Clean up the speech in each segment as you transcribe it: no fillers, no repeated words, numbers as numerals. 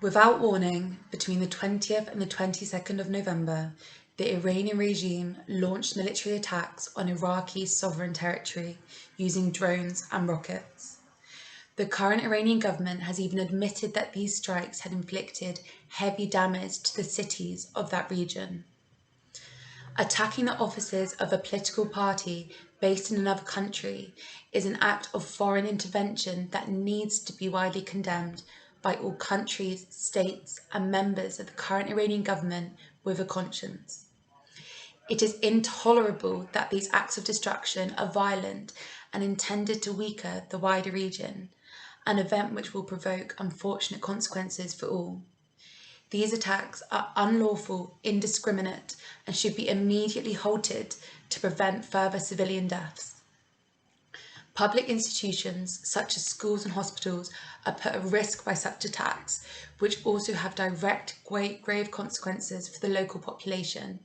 Without warning, between the 20th and the 22nd of November, the Iranian regime launched military attacks on Iraqi sovereign territory using drones and rockets. The current Iranian government has even admitted that these strikes had inflicted heavy damage to the cities of that region. Attacking the offices of a political party based in another country is an act of foreign intervention that needs to be widely condemned by all countries, states, and members of the current Iranian government with a conscience. It is intolerable that these acts of destruction are violent and intended to weaken the wider region, an event which will provoke unfortunate consequences for all. These attacks are unlawful, indiscriminate, and should be immediately halted to prevent further civilian deaths. Public institutions, such as schools and hospitals, are put at risk by such attacks, which also have direct, grave consequences for the local population.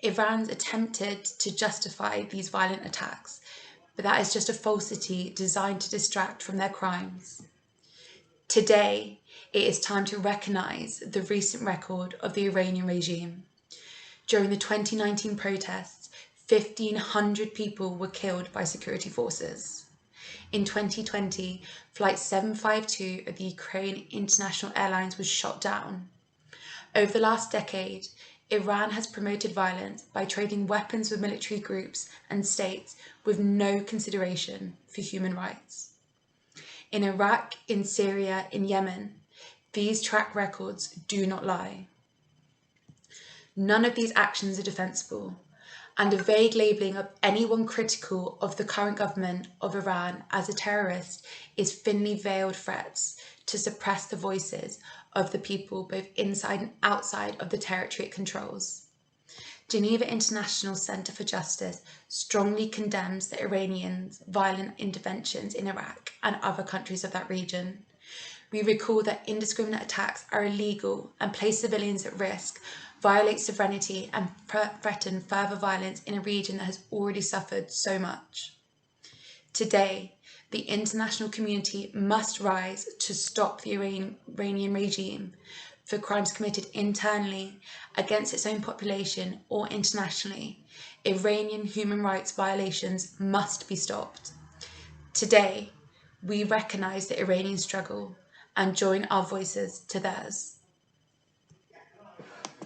Iran's attempted to justify these violent attacks, but that is just a falsity designed to distract from their crimes. Today, it is time to recognise the recent record of the Iranian regime. During the 2019 protests, 1,500 people were killed by security forces. In 2020, Flight 752 of the Ukraine International Airlines was shot down. Over the last decade, Iran has promoted violence by trading weapons with military groups and states with no consideration for human rights. In Iraq, in Syria, in Yemen, these track records do not lie. None of these actions are defensible, and a vague labelling of anyone critical of the current government of Iran as a terrorist is thinly veiled threats to suppress the voices of the people both inside and outside of the territory it controls. Geneva International Centre for Justice strongly condemns the Iranians' violent interventions in Iraq and other countries of that region. We recall that indiscriminate attacks are illegal and place civilians at risk, violate sovereignty, and threaten further violence in a region that has already suffered so much. Today, the international community must rise to stop the Iranian regime for crimes committed internally against its own population or internationally. Iranian human rights violations must be stopped. Today, we recognise the Iranian struggle and join our voices to theirs.